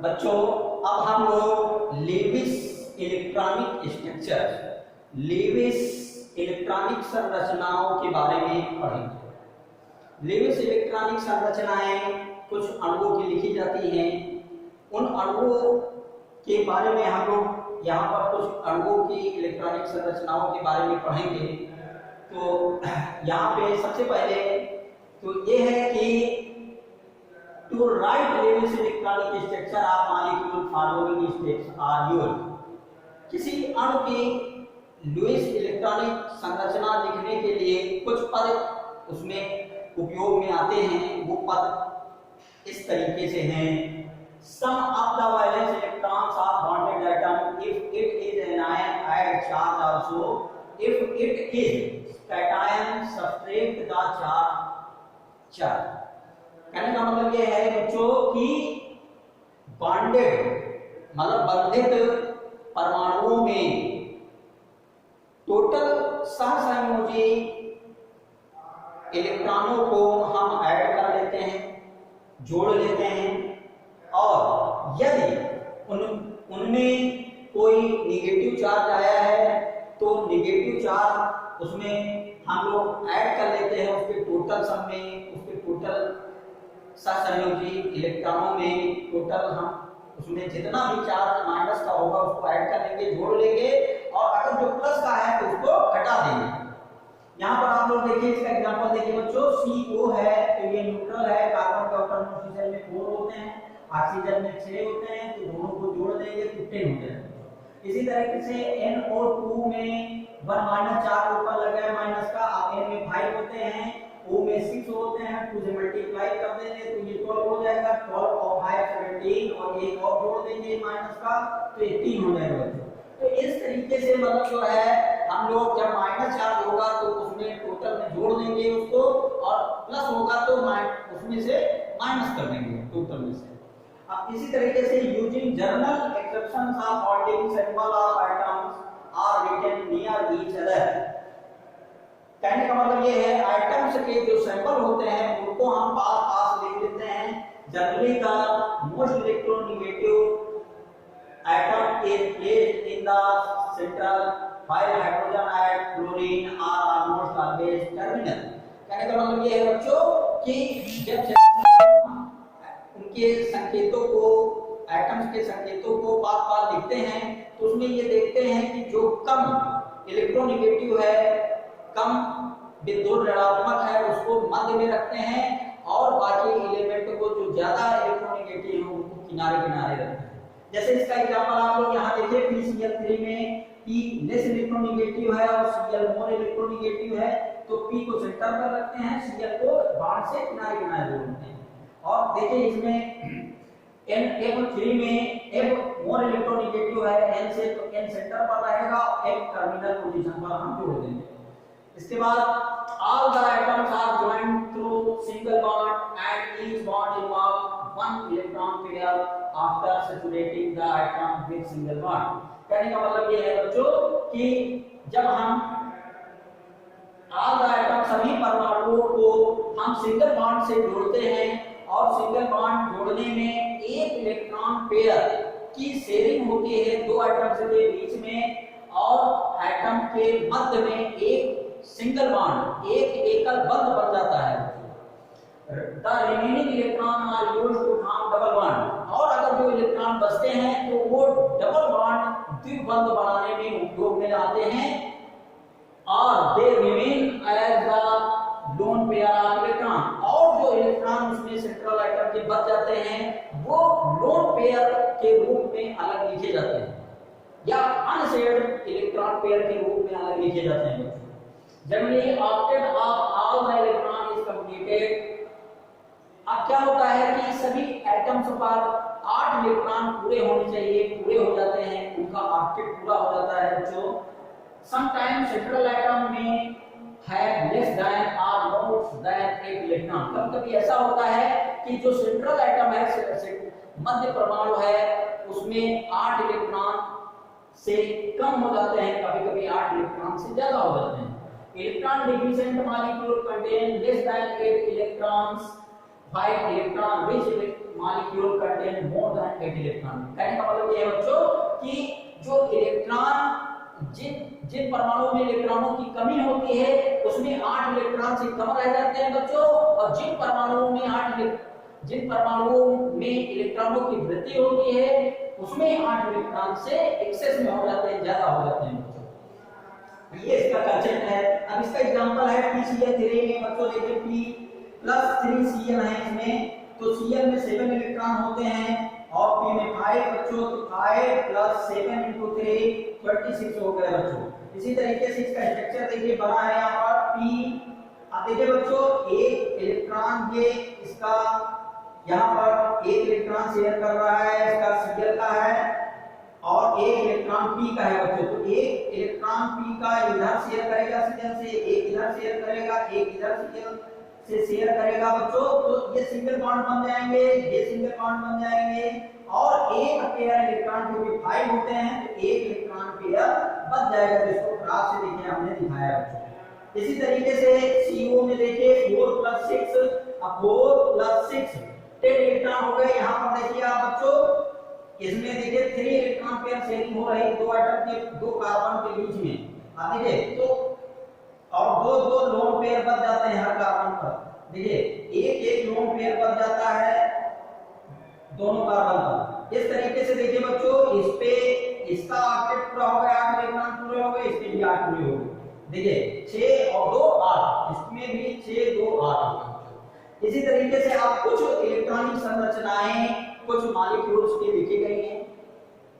बच्चों अब हम लोग Lewis electronic structure, Lewis electronic संरचनाओं के बारे में पढ़ेंगे। लेविस इलेक्ट्रॉनिक संरचनाएं कुछ अणुओं की लिखी जाती हैं। उन अणुओं के बारे में हम लोग यहाँ पर कुछ अणुओं की इलेक्ट्रॉनिक संरचनाओं के बारे में पढ़ेंगे। तो यहाँ पे सबसे पहले तो ये है कि to write Lewis electronic structure of molecule following steps are used। किसी अणु की लुईस इलेक्ट्रॉनिक संरचना लिखने के लिए कुछ पद उसमें उपयोग में आते हैं। वो पद इस तरीके से हैं। Sum of the valence electrons of bonded atom if it is an ion add charge also, if it is cation subtract the charge। कहने का मतलब ये है बच्चों कि बॉन्डेड मतलब बंधित परमाणुओं में टोटल सहसंयोजी इलेक्ट्रॉनों को हम ऐड कर लेते हैं, जोड़ लेते हैं, और यदि उनमें कोई निगेटिव चार्ज आया है तो निगेटिव चार्ज उसमें हम लोग ऐड कर लेते हैं उसके टोटल सम में, उसके टोटल सहसंयोजी इलेक्ट्रॉनों में टोटल हम उसमें जितना भी चार्ज माइनस का होगा उसको ऐड कर लेंगे, जोड़ लेंगे, और अगर जो प्लस का है तो उसको घटा देंगे। यहाँ पर आप लोग देखिए, इसका एग्जांपल देखिए बच्चों, CO है तो ये न्यूट्रल है, कार्बन के ऑक्सीजन में 4 होते हैं, ऑक्सीजन में 6 होते हैं, तो दोनों को जोड़ देंगे तो 10 होते हैं। इसी तरीके से NO2 में 1 माइनस चार्ज ऊपर लगा है माइनस का, N में 5 होते हैं, O में 6 होते हैं, 2 से मल्टीप्लाई कर देंगे तो ये 12 हो जाएगा, 12 और 5 17, और एक और जोड़ देंगे माइनस का तो 18 हो जाएगा। तो इस तरीके से मतलब जो है हम लोग जब माइनस चार्ज होगा तो उसमें टोटल में जोड़ देंगे उसको, और प्लस होगा तो उसमें से माइनस कर देंगे टोटल में से। अब इसी तरीके से using general exceptions of bonding symbol of atoms are written near each other. कहने का मतलब ये है आइटम्स के जो सिंबल होते हैं उनको हम पास पास लिख लेते हैं। Generally the most electronegative atom is placed in the central while hydrogen and chlorine are almost always terminal। कहने का मतलब ये है बच्चों कि जब उनके संकेतों को, एटम्स के संकेतों को पास पास लिखते हैं तो उसमें ये देखते हैं कि जो कम इलेक्ट्रोनेगेटिव है, कम विद्युत ऋणात्मक है, उसको मध्य में रखते हैं, और बाकी एलिमेंट को जो ज्यादा इलेक्ट्रोनेगेटिव है उनको किनारे किनारे रखते हैं। जैसे इसका एग्जांपल आप लोग यहाँ देखिए, PCl3 में P लेस इलेक्ट्रोनेगेटिव है और Cl मोर इलेक्ट्रोनेगेटिव है, तो P को सेंटर पर रखते हैं, Cl को बाहर से किनारे किनारे जोड़ते हैं। और देखिए इसमें NF3 में F मोर इलेक्ट्रोनेगेटिव है N से, तो N सेंटर पर रहेगा, F टर्मिनल पोजीशन पर हम जोड़ देंगे। इसके बाद all the atoms are joined through single bond and each bond involves one electron pair after saturating the atom with single bond। कहने का मतलब ये है बच्चों कि जब हम all the atoms सभी परमाणुओं को हम सिंगल बॉन्ड से जोड़ते हैं, और सिंगल बॉन्ड जोड़ने में एक इलेक्ट्रॉन पेयर की शेयरिंग होती है दो एटम्स के बीच में, और एटम के मध्य में एक सिंगल बॉन्ड, एक एकल बंध बन जाता है। The remaining electron are used to form double bond। और अगर जो इलेक्ट्रॉन बचते हैं तो वो डबल बॉन्ड द्विबंध बनाने में उपयोग में आते हैं, और they remain as the lone pair of electron। और जो इलेक्ट्रॉन उसमें सेंट्रल एटम के बच जाते हैं वो लोन पेयर के रूप में अलग लिखे जाते हैं, या अनशेयर्ड इलेक्ट्रॉन पेयर के रूप में अलग लिखे जाते हैं। Generally octet of all the electron is completed। अब क्या होता है कि सभी एटम्स पर 8 इलेक्ट्रॉन पूरे होने चाहिए, पूरे हो जाते हैं, उनका ऑक्टेट पूरा हो जाता है बच्चों। समटाइम्स सेंट्रल एटम में है लेस देन और मोर देन 8 इलेक्ट्रॉन। कभी-कभी ऐसा होता है कि जो सेंट्रल एटम है, मध्य परमाणु है, उसमें 8 इलेक्ट्रॉन से कम हो जाते हैं, कभी-कभी 8 इलेक्ट्रॉन से ज्यादा हो जाते हैं। Electron deficient molecule contain less than 8 electrons 5 electron which molecule contain more than 8 electron. कहने का मतलब ये है बच्चों कि जो इलेक्ट्रॉन जिन परमाणुओं में इलेक्ट्रॉनों की कमी होती है उसमें 8 इलेक्ट्रॉन से कम रह जाते हैं बच्चों, और जिन परमाणुओं में इलेक्ट्रॉनों की वृद्धि होती है उसमें 8 इलेक्ट्रॉन से एक्सेस में हो जाते हैं, ज्यादा हो जाते हैं बच्चों। ये इसका कंसेप्ट है। अब इसका एग्जांपल है PCl3 में बच्चों देखिए P+3Cl है इसमें, तो Cl में 7 इलेक्ट्रॉन होते हैं और P में 5 बच्चों, तो 5 + 7 × 3 26 हो गया बच्चों। इसी तरीके से इसका स्ट्रक्चर देखिए बना है यहाँ पर P। अब देखिए बच्चों एक इलेक्ट्रॉन ये इसका यहाँ पर एक इलेक्ट्रॉन शेयर कर रहा है, इसका Cl का है और एक इलेक्ट्रॉन P का है बच्चों। तो एक इलेक्ट्रॉन P का इधर शेयर करेगा Cl से, एक इधर शेयर करेगा, एक इधर Cl से शेयर करेगा बच्चों, तो ये सिंगल बॉन्ड बन जाएंगे, ये सिंगल बॉन्ड बन जाएंगे और एक पेयर इलेक्ट्रॉन जो कि 5 होते हैं तो एक इलेक्ट्रॉन पेयर बच जाएगा, जिसको ग्राफ से देखिए हमने दिखाया बच्चों। इसी तरीके से CO में देखिए 4 + 6, अब 4 + 6 10 इलेक्ट्रॉन हो गए। यहाँ पर देखिए आप बच्चों इसमें देखिए 3 इलेक्ट्रॉन पेयर शेयरिंग हो रही है दो एटम के, दो कार्बन के बीच में। अब देखिए तो और दो दो लोन पेयर बच जाते हैं हर कार्बन पर। देखिए एक एक लोन पेयर बच जाता है दोनों कार्बन पर। इस तरीके से देखिए बच्चों इस पे इसका 8 पूरा हो गया, 8 इलेक्ट्रॉन पूरे हो गए, इसके भी 8 पूरे हो गए। देखिए 6 और 2 8, इसमें भी 6 2 8। इसी तरीके से आप कुछ इलेक्ट्रॉनिक संरचनाएं कुछ मॉलिक्यूल्स की लिखी गई हैं,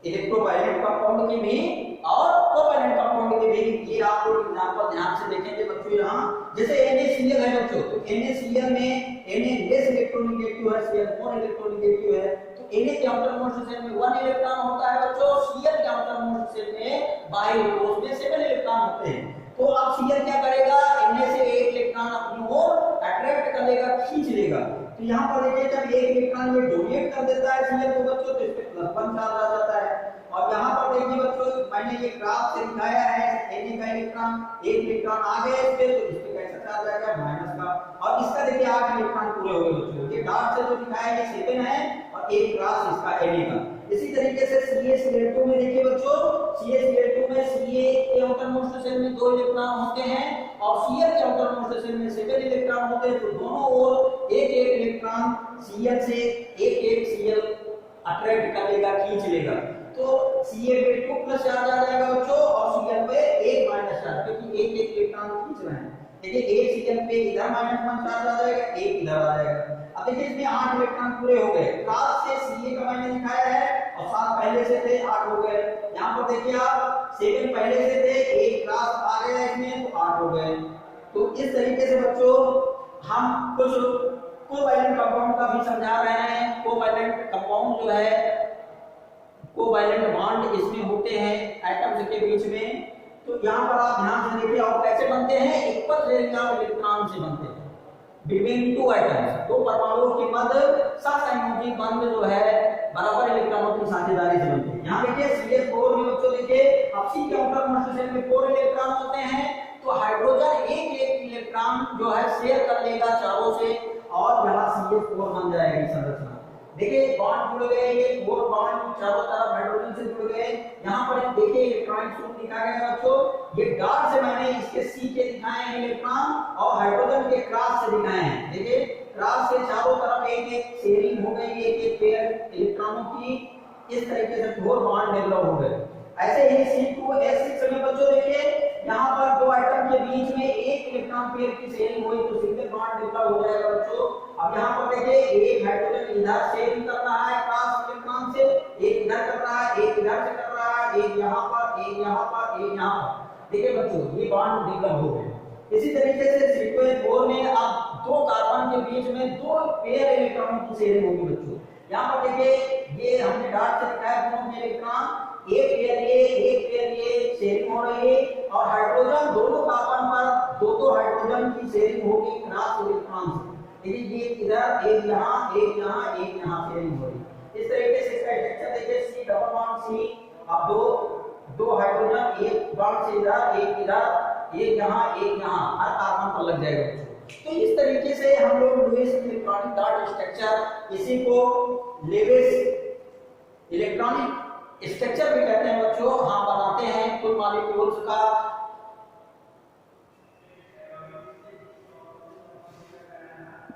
इलेक्ट्रोवायलेंट कंपाउंड की भी और कोवैलेंट कंपाउंड की भी। ये आप लोग एग्जांपल ध्यान से देखेंगे बच्चों। यहाँ जैसे NaCl है बच्चों, तो NaCl में Na लेस इलेक्ट्रोनेगेटिव है, Cl मोर इलेक्ट्रोनेगेटिव है। तो Na के आउटर मोस्ट शेल में 1 इलेक्ट्रॉन होता है बच्चों, Cl के आउटर मोस्ट शेल में बाहरी कोश में 7 इलेक्ट्रॉन होते हैं। तो अब Cl क्या करेगा, Na से एक इलेक्ट्रॉन अपनी ओर अट्रैक्ट कर लेगा, खींच लेगा। तो यहाँ पर देखिए जब एक इलेक्ट्रॉन ये डोनेट कर देता है Cl को बच्चों, तो इस पे +1 चार्ज आ जाता है। और यहाँ पर देखिए बच्चों मैंने ये ग्राफ से दिखाया है, Na का इलेक्ट्रॉन एक इलेक्ट्रॉन आ गया इस पे, तो इस पे कैसा चार्ज आ गया माइनस का। और इसका देखिए 8 इलेक्ट्रॉन पूरे हो गए बच्चों। ये डॉट से जो दिखाया है 7 है और एक क्रॉस इसका Na का। इसी तरीके से CaCl2 में देखिए बच्चों, CaCl2 में Ca के आउटर मोस्ट शेल में 2 इलेक्ट्रॉन होते हैं और Cl के आउटर मोस्ट शेल में 7 इलेक्ट्रॉन होते हैं। तो दोनों ओर एक एक इलेक्ट्रॉन Cl से एक एक Cl अट्रैक्ट कर लेगा, खींच लेगा। तो Ca पे 2 + चार्ज आ जाएगा बच्चों और Cl पे 1 - चार्ज, क्योंकि एक एक इलेक्ट्रॉन खींच रहे हैं। देखिए एक Cl पे इधर -1 चार्ज आ जाएगा, एक इधर आ जाएगा। अब देखिए इसमें 8 इलेक्ट्रॉन पूरे हो गए। क्रॉस से Ca का मैंने दिखाया है और 7 पहले से थे 8 हो गए। यहाँ पर देखिए आप 7 पहले से थे, एक क्रॉस आ गया इसमें तो 8 हो गए। तो इस तरीके से बच्चों हम कुछ कोवैलेंट कंपाउंड का भी समझा रहे हैं। कोवैलेंट कंपाउंड जो है, कोवैलेंट बॉन्ड इसमें होते हैं एटम्स के बीच में। तो यहाँ पर आप ध्यान से देखिए और कैसे बनते हैं, इक्वल शेयरिंग ऑफ इलेक्ट्रॉन से बनते हैं बिटवीन टू एटम्स। दो परमाणुओं के मध्य सहसंयोजी बंध जो है बराबर इलेक्ट्रॉनों की साझेदारी से बनते हैं। यहाँ देखिए CH4 में बच्चों देखिए अब C के आउटर मोस्ट शेल में 4 इलेक्ट्रॉन होते हैं, तो हाइड्रोजन एक एक इलेक्ट्रॉन जो है शेयर कर लेगा चारों से और यहाँ CH4 बन जाएगी संरचना। देखिए बॉन्ड जुड़ गए, ये 4 बॉन्ड चारों तरफ हाइड्रोजन से जुड़ गए। यहाँ पर देखिए इलेक्ट्रॉनिक सूत्र दिखाया गया है बच्चों। ये डॉट से मैंने इसके C के दिखाए हैं इलेक्ट्रॉन और हाइड्रोजन के क्रॉस से दिखाए हैं। देखिए क्रॉस से चारों तरफ एक एक शेयरिंग हो गई, एक एक पेयर इलेक्ट्रॉनों की। इस तरीके से 4 बॉन्ड डेवलप हो गए। ऐसे ही C2H6 में बच्चों देखिए यहाँ पर दो एटम के बीच में एक इलेक्ट्रॉन पेयर की शेयरिंग हुई तो सिंगल बॉन्ड डेवलप हो जाएगा बच्चों। अब यहाँ पर देखिए एक हाइड्रोजन इधर शेयरिंग कर रहा है क्रॉस इलेक्ट्रॉन से, एक इधर कर रहा है, एक इधर से कर रहा है, एक यहाँ पर, एक यहाँ पर, एक यहाँ पर। देखिए बच्चों ये बॉन्ड डेवलप हो गए। इसी तरीके से C2H4 में अब दो कार्बन के बीच में 2 पेयर इलेक्ट्रॉनों की शेयरिंग होगी बच्चों। यहाँ पर देखिए ये हमने डॉट से दिखाया दोनों के इलेक्ट्रॉन, एक पेयर ये शेयरिंग हो रही है और हाइड्रोजन दोनों कार्बन पर दो हाइड्रोजन की शेयरिंग होगी क्रॉस इलेक्ट्रॉन से। देखिए ये इधर एक यहाँ एक यहाँ एक यहाँ शेयरिंग हो रही। इस तरीके से इसका स्ट्रक्चर देखिए C डबल बॉन्ड C, अब दो हाइड्रोजन एक बॉन्ड से इधर एक यहाँ एक यहाँ हर कार्बन पर लग जाएगा बच्चों। तो इस तरीके से हम लोग लुईस इलेक्ट्रॉनिक डॉट स्ट्रक्चर, इसी को लेविस इलेक्ट्रॉनिक स्ट्रक्चर भी कहते हैं बच्चों, हम बनाते हैं कुछ मॉलिक्यूल्स का